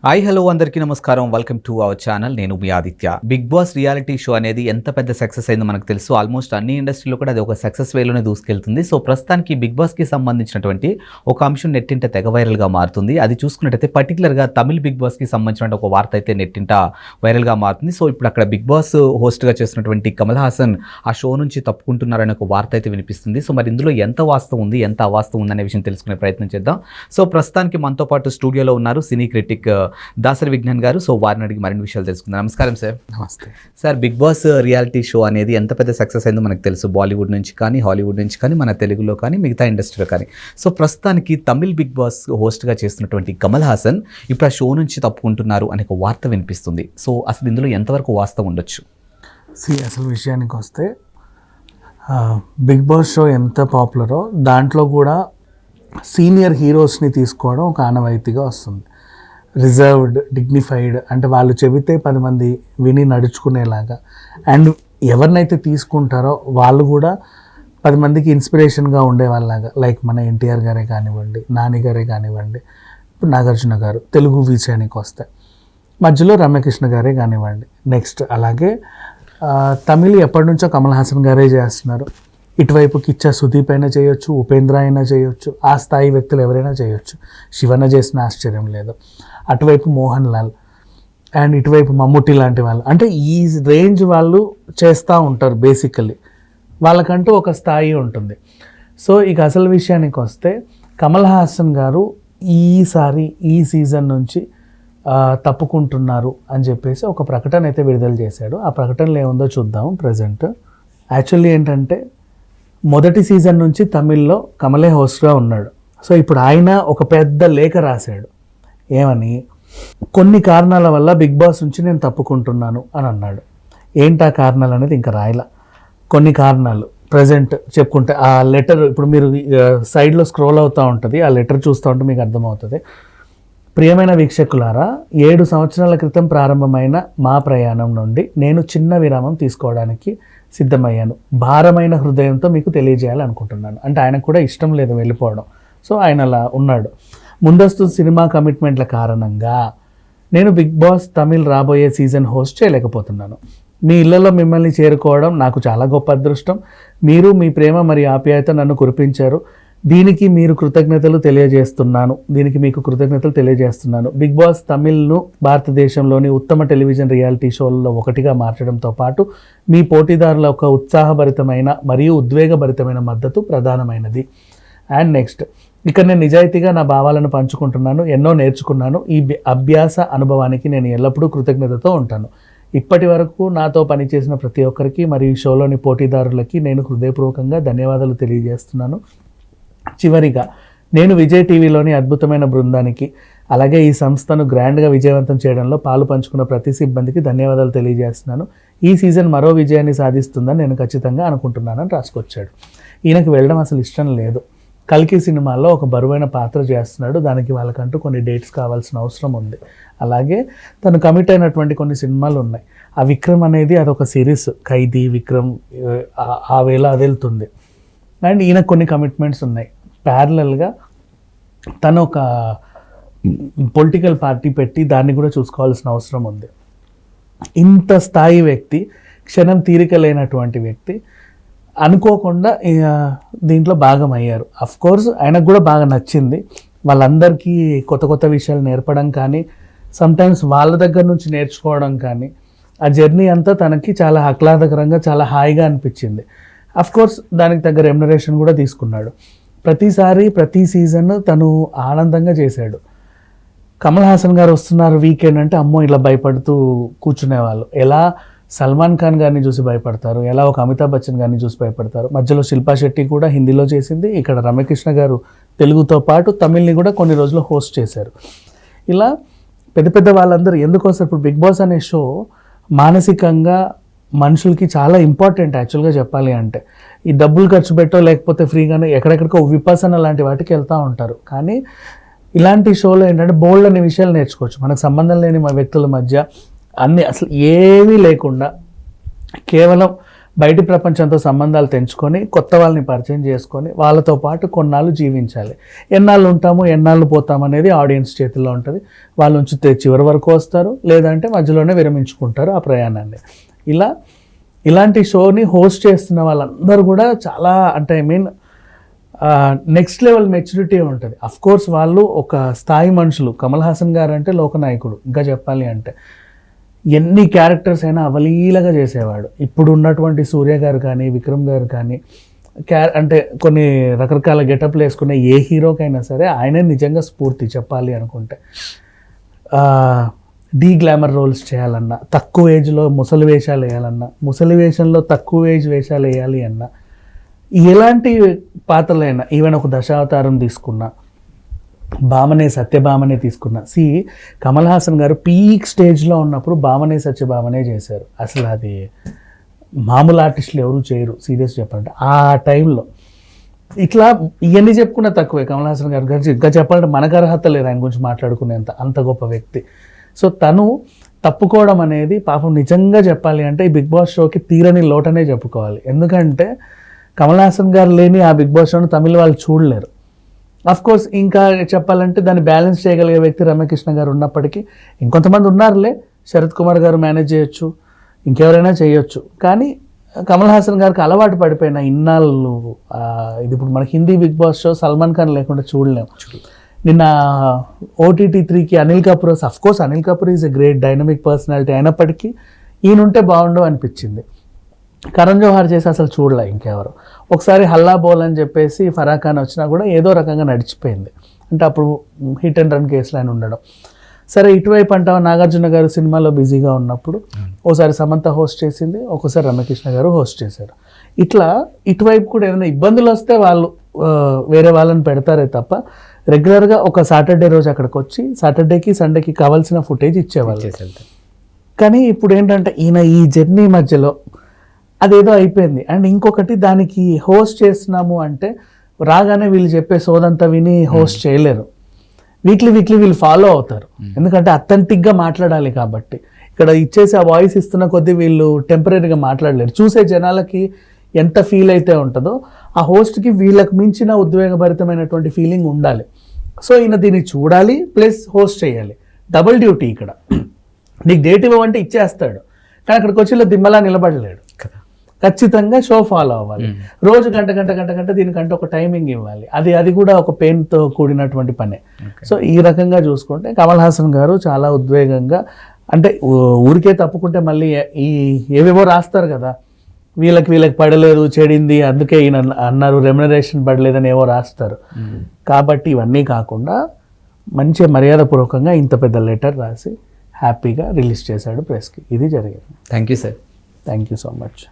Hi hello అందరికీ నమస్కారం. Welcome to our channel. నేను మీ Aditya. Bigg boss reality show అనేది ఎంత పెద్ద సక్సెస్ అయిందో మనకు తెలుసు. ఆల్మోస్ట్ అన్ని ఇండస్ట్రీలో కూడా అది ఒక సక్సెస్ వేలోనే దూసుకెళ్తుంది. సో ప్రస్తుతానికి బిగ్ బాస్కి సంబంధించినటువంటి ఒక అంశం నెట్టింట తెగ వైరల్గా మారుతుంది. అది చూసుకున్నట్టయితే పర్టికులర్గా తమిళ్ బిగ్ బాస్కి సంబంధించిన ఒక వార్త అయితే నెట్టింట వైరల్గా మారుతుంది. సో ఇప్పుడు అక్కడ బిగ్ బాస్ హోస్ట్గా చేస్తున్నటువంటి కమల్ హాసన్ ఆ షో నుంచి తప్పుకుంటున్నారనే ఒక వార్త అయితే వినిపిస్తుంది. సో మరి ఇందులో ఎంత వాస్తవం ఉంది, ఎంత అవాస్తవం ఉందనే విషయం తెలుసుకునే ప్రయత్నం చేద్దాం. సో ప్రస్తుతానికి మనతో పాటు స్టూడియోలో ఉన్నారు సినీ క్రిటిక్ దాసరి విజ్ఞాన్ గారు. సో వారిని అడిగి మరిన్ని విషయాలు తెలుసుకుందాం. నమస్కారం సార్. నమస్తే sir, big boss reality show అనేది ఎంత పెద్ద సక్సెస్ అయిందో మనకు తెలుసు. బాలీవుడ్ నుంచి కానీ, హాలీవుడ్ నుంచి కానీ, మన తెలుగులో కానీ, మిగతా ఇండస్ట్రీలో కానీ. సో ప్రస్తుతానికి తమిళ్ బిగ్ బాస్ హోస్ట్గా చేస్తున్నటువంటి కమల్ హాసన్ ఇప్పుడు ఆ షో నుంచి తప్పుకుంటున్నారు అనే ఒక వార్త వినిపిస్తుంది. సో అసలు ఇందులో ఎంతవరకు వాస్తవం ఉండొచ్చు? అసలు విషయానికి వస్తే బిగ్ బాస్ షో ఎంత పాపులరో దాంట్లో కూడా సీనియర్ హీరోస్ని తీసుకోవడం ఒక ఆనవాయితీగా వస్తుంది. రిజర్వ్డ్, డిగ్నిఫైడ్, అంటే వాళ్ళు చెబితే 10 మంది విని నడుచుకునేలాగా. అండ్ ఎవరినైతే తీసుకుంటారో వాళ్ళు కూడా 10 మందికి ఇన్స్పిరేషన్గా ఉండేవాళ్ళలాగా. లైక్ మన ఎన్టీఆర్ గారే కానివ్వండి, నాని గారే కానివ్వండి, ఇప్పుడు నాగార్జున గారు తెలుగు విషయానికి వస్తే, మధ్యలో రమ్యకృష్ణ గారే కానివ్వండి. నెక్స్ట్ అలాగే తమిళ్ ఎప్పటి నుంచో కమల్ హాసన్ గారే చేస్తున్నారు. ఇటువైపు కిచ్చా సుదీప్ అయినా చేయొచ్చు, ఉపేంద్ర అయినా చేయొచ్చు, ఆ స్థాయి వ్యక్తులు ఎవరైనా చేయొచ్చు. శివన్న చేసిన ఆశ్చర్యం లేదు. అటువైపు మోహన్ లాల్ అండ్ ఇటువైపు మమ్ముట్టి లాంటి వాళ్ళు, అంటే ఈ రేంజ్ వాళ్ళు చేస్తూ ఉంటారు. బేసికల్లీ వాళ్ళకంటూ ఒక స్థాయి ఉంటుంది. సో ఇక అసలు విషయానికి వస్తే కమల్ హాసన్ గారు ఈసారి ఈ సీజన్ నుంచి తప్పుకుంటున్నారు అని చెప్పేసి ఒక ప్రకటన అయితే విడుదల చేశాడు. ఆ ప్రకటనలో ఏముందో చూద్దాం. ప్రజెంట్ యాక్చువల్లీ ఏంటంటే మొదటి సీజన్ నుంచి తమిళ్లో కమలే హోస్ట్గా ఉన్నాడు. సో ఇప్పుడు ఆయన ఒక పెద్ద లేఖ రాశాడు. ఏమని, కొన్ని కారణాల వల్ల బిగ్ బాస్ నుంచి నేను తప్పుకుంటున్నాను అని అన్నాడు. ఏంటి ఆ కారణాలు అనేది ఇంకా రాయలా. కొన్ని కారణాలు ప్రజెంట్ చెప్పుకుంటే ఆ లెటర్ ఇప్పుడు మీరు సైడ్లో స్క్రోల్ అవుతూ ఉంటుంది. ఆ లెటర్ చూస్తూ ఉంటే మీకు అర్థమవుతుంది. ప్రియమైన వీక్షకులారా, 7 సంవత్సరాల క్రితం ప్రారంభమైన మా ప్రయాణం నుండి నేను చిన్న విరామం తీసుకోవడానికి సిద్ధమయ్యాను. భారమైన హృదయంతో మీకు తెలియజేయాలనుకుంటున్నాను. అంటే ఆయనకు కూడా ఇష్టం లేదు వెళ్ళిపోవడం. సో ఆయన అలా ఉన్నాడు. ముందస్తు సినిమా కమిట్మెంట్ల కారణంగా నేను బిగ్ బాస్ తమిళ్ రాబోయే సీజన్ హోస్ట్ చేయలేకపోతున్నాను. మీ ఇళ్లలో మిమ్మల్ని చేరుకోవడం నాకు చాలా గొప్ప అదృష్టం. మీరు మీ ప్రేమ మరియు ఆప్యాయత నన్ను కురిపించారు. దీనికి మీకు కృతజ్ఞతలు తెలియజేస్తున్నాను. బిగ్ బాస్ తమిళ్ను భారతదేశంలోని ఉత్తమ టెలివిజన్ రియాలిటీ షోలలో ఒకటిగా మార్చడంతో పాటు మీ పోటీదారుల ఒక ఉత్సాహభరితమైన మరియు ఉద్వేగభరితమైన మద్దతు ప్రధానమైనది. అండ్ నెక్స్ట్, ఇక్కడ నేను నిజాయితీగా నా భావాలను పంచుకుంటున్నాను. ఎన్నో నేర్చుకున్నాను. ఈ అభ్యాస అనుభవానికి నేను ఎల్లప్పుడూ కృతజ్ఞతతో ఉంటాను. ఇప్పటి వరకు నాతో పనిచేసిన ప్రతి ఒక్కరికి మరియు ఈ షోలోని పోటీదారులకి నేను హృదయపూర్వకంగా ధన్యవాదాలు తెలియజేస్తున్నాను. చివరిగా, నేను విజయ్ టీవీలోని అద్భుతమైన బృందానికి, అలాగే ఈ సంస్థను గ్రాండ్గా విజయవంతం చేయడంలో పాలు పంచుకున్న ప్రతి సిబ్బందికి ధన్యవాదాలు తెలియజేస్తున్నాను. ఈ సీజన్ మరో విజయాన్ని సాధిస్తుందని నేను ఖచ్చితంగా అనుకుంటున్నానని రాసుకొచ్చాడు. ఈయనకు వెళ్ళడం అసలు ఇష్టం లేదు. కల్కి సినిమాలో ఒక బరువైన పాత్ర చేస్తున్నాడు. దానికి వాళ్ళకంటూ కొన్ని డేట్స్ కావాల్సిన అవసరం ఉంది. అలాగే తను కమిట్ అయినటువంటి కొన్ని సినిమాలు ఉన్నాయి. ఆ విక్రమ్ అనేది అదొక సిరీస్, ఖైదీ, విక్రమ్, ఆ వేళ అది వెళ్తుంది. అండ్ ఈయన కొన్ని కమిట్మెంట్స్ ఉన్నాయి. ప్యారలల్గా తను ఒక పొలిటికల్ పార్టీ పెట్టి దాన్ని కూడా చూసుకోవాల్సిన అవసరం ఉంది. ఇంత స్థాయి వ్యక్తి, క్షణం తీరిక లేనటువంటి వ్యక్తి అనుకోకుండా దీంట్లో భాగమయ్యారు. అఫ్కోర్స్ ఆయనకు కూడా బాగా నచ్చింది. వాళ్ళందరికీ కొత్త కొత్త విషయాలు నేర్పడం కానీ, సమ్టైమ్స్ వాళ్ళ దగ్గర నుంచి నేర్చుకోవడం కానీ, ఆ జర్నీ అంతా తనకి చాలా ఆహ్లాదకరంగా, చాలా హాయిగా అనిపించింది. అఫ్కోర్స్ దానికి తగ్గ రెమ్యునరేషన్ కూడా తీసుకున్నాడు. ప్రతిసారి ప్రతి సీజన్ తను ఆనందంగా చేశాడు. కమల్ హాసన్ గారు వస్తున్నారు వీకెండ్ అంటే అమ్మో ఇలా భయపడుతూ కూర్చునేవాళ్ళు. ఎలా సల్మాన్ ఖాన్ గారిని చూసి భయపడతారు, ఎలా ఒక అమితాబ్ బచ్చన్ గారిని చూసి భయపడతారు. మధ్యలో శిల్పా శెట్టి కూడా హిందీలో చేసింది. ఇక్కడ రమ్యకృష్ణ గారు తెలుగుతో పాటు తమిళ్ని కూడా కొన్ని రోజులు హోస్ట్ చేశారు. ఇలా పెద్ద పెద్ద వాళ్ళందరూ ఎందుకోసం ఇప్పుడు బిగ్ బాస్ అనే షో మానసికంగా మనుషులకి చాలా ఇంపార్టెంట్. యాక్చువల్గా చెప్పాలి అంటే ఈ డబ్బులు ఖర్చు పెట్టో లేకపోతే ఫ్రీగానే ఎక్కడెక్కడికో విపాసన లాంటి వాటికి వెళ్తూ ఉంటారు. కానీ ఇలాంటి షోలో ఏంటంటే బోల్డ్ అనే విషయాలు నేర్చుకోవచ్చు. మనకు సంబంధం లేని వ్యక్తుల మధ్య అన్ని అసలు ఏమీ లేకుండా కేవలం బయటి ప్రపంచంతో సంబంధాలు తెంచుకొని కొత్త వాళ్ళని పరిచయం చేసుకొని వాళ్ళతో పాటు కొన్నాళ్ళు జీవించాలి. ఎన్నాళ్ళు ఉంటాము ఎన్నాళ్ళు పోతాము అనేది ఆడియన్స్ చేతుల్లో ఉంటుంది. వాళ్ళు ఉంచితే చివరి వరకు వస్తారు, లేదంటే మధ్యలోనే విరమించుకుంటారు ఆ ప్రయాణాన్ని. ఇలాంటి షోని హోస్ట్ చేస్తున్న వాళ్ళందరూ కూడా చాలా అంటే నెక్స్ట్ లెవెల్ మెచ్యూరిటీ ఉంటుంది. అఫ్ కోర్స్ వాళ్ళు ఒక స్థాయి మనుషులు. కమల్ హాసన్ గారు అంటే లోకనాయకుడు. ఇంకా చెప్పాలి అంటే ఎన్ని క్యారెక్టర్స్ అయినా అవలీలగా చేసేవాడు. ఇప్పుడు ఉన్నటువంటి సూర్య గారు కానీ విక్రమ్ గారు కానీ అంటే కొన్ని రకరకాల గెటప్లు వేసుకునే ఏ హీరోకైనా సరే ఆయనే నిజంగా స్ఫూర్తి చెప్పాలి అనుకుంటే. డీ గ్లామర్ రోల్స్ చేయాలన్నా, తక్కువ ఏజ్లో ముసలి వేషాలు వేయాలన్నా, ముసలి వేషంలో తక్కువ ఏజ్ వేషాలు వేయాలి అన్నా, ఎలాంటి పాత్రలైనా, ఈవెన్ ఒక దశావతారం తీసుకున్నా, భామనే సత్యభామనే తీసుకున్నా. కమల్ హాసన్ గారు పీక్ స్టేజ్లో ఉన్నప్పుడు భామనే సత్యభామనే చేశారు. అసలు అది మామూలు ఆర్టిస్టులు ఎవరు చేయరు సీరియస్ చెప్పాలంటే ఆ టైంలో. ఇట్లా ఇవన్నీ చెప్పుకున్న తక్కువే కమల్ హాసన్ గారి గురించి. ఇంకా చెప్పాలంటే మనకు అర్హత లేదు ఆయన గురించి మాట్లాడుకునేంత, అంత గొప్ప వ్యక్తి. సో తను తప్పుకోవడం అనేది పాపం నిజంగా చెప్పాలి అంటే ఈ బిగ్ బాస్ షోకి తీరని లోటనే చెప్పుకోవాలి. ఎందుకంటే కమల్ హాసన్ గారు లేని ఆ బిగ్ బాస్ షోను తమిళ వాళ్ళు చూడలేరు. అఫ్ కోర్స్ ఇంకా చెప్పాలంటే దాన్ని బ్యాలెన్స్ చేయగలిగే వ్యక్తి రమ్యకృష్ణ గారు ఉన్నప్పటికీ ఇంకొంతమంది ఉన్నారులే, శరత్ కుమార్ గారు మేనేజ్ చేయొచ్చు, ఇంకెవరైనా చేయొచ్చు. కానీ కమల్ హాసన్ గారికి అలవాటు పడిపోయిన ఇన్నాళ్ళు ఇది ఇప్పుడు మన Hindi big boss show Salman Khan లేకుండా చూడలేము. నిన్న OTT 3కి Anil Kapoor, of course Anil Kapoor is a great dynamic personality, అయినప్పటికీ ఈయనుంటే బాగుండు అనిపించింది. కరణ్ జోహార్ చేసి అసలు చూడలే ఇంకెవరు. ఒకసారి హల్లా బోల్ అని చెప్పేసి ఫరా ఖాన్ వచ్చినా కూడా ఏదో రకంగా నడిచిపోయింది. అంటే అప్పుడు హిట్ అండ్ రన్ కేసులు ఆయన ఉండడం. సరే ఇటువైపు అంటావా నాగార్జున గారు సినిమాలో బిజీగా ఉన్నప్పుడు ఓసారి సమంత హోస్ట్ చేసింది, ఒక్కోసారి రమ్యకృష్ణ గారు హోస్ట్ చేశారు. ఇట్లా ఇటువైపు కూడా ఏదైనా ఇబ్బందులు వస్తే వాళ్ళు వేరే వాళ్ళని పెడతారే తప్ప రెగ్యులర్గా ఒక సాటర్డే రోజు అక్కడికి వచ్చి సాటర్డేకి సండేకి కావాల్సిన ఫుటేజ్ ఇచ్చేవాళ్ళు. కానీ ఇప్పుడు ఏంటంటే ఈయన ఈ జర్నీ మధ్యలో అదేదో అయిపోయింది. అండ్ ఇంకొకటి దానికి హోస్ట్ చేస్తున్నాము అంటే రాగానే వీళ్ళు చెప్పే సోదంతా విని హోస్ట్ చేయలేరు. వీక్లీ వీళ్ళు ఫాలో అవుతారు, ఎందుకంటే అథెంటిక్గా మాట్లాడాలి కాబట్టి. ఇక్కడ ఇచ్చేసి ఆ వాయిస్ ఇస్తున్న కొద్దీ వీళ్ళు టెంపరీగా మాట్లాడలేరు. చూసే జనాలకి ఎంత ఫీల్ అయితే ఉంటుందో ఆ హోస్ట్కి వీళ్ళకి మించిన ఉద్వేగభరితమైనటువంటి ఫీలింగ్ ఉండాలి. సో ఈయన దీన్ని చూడాలి ప్లస్ హోస్ట్ చేయాలి, డబుల్ డ్యూటీ. ఇక్కడ నీకు డేట్ ఇవ్వమంటే ఇచ్చేస్తాడు, కానీ అక్కడికి వచ్చి ఇలా దిమ్మలా నిలబడలేడు. ఖచ్చితంగా షో ఫాలో అవ్వాలి. రోజు గంట దీనికంటే ఒక టైమింగ్ ఇవ్వాలి. అది కూడా ఒక పెయిన్తో కూడినటువంటి పనే. సో ఈ రకంగా చూసుకుంటే కమల్ హాసన్ గారు చాలా ఉద్వేగంగా, అంటే ఊరికే తప్పుకుంటే మళ్ళీ ఏవేవో రాస్తారు కదా, వీళ్ళకి పడలేదు, చెడింది, అందుకే ఈయన అన్నారు, రెమ్యునరేషన్ పడలేదని ఏవో రాస్తారు. కాబట్టి ఇవన్నీ కాకుండా మంచి మర్యాదపూర్వకంగా ఇంత పెద్ద లెటర్ రాసి హ్యాపీగా రిలీజ్ చేశాడు ప్రెస్కి. ఇది జరిగింది. Thank you sir. Thank you so much.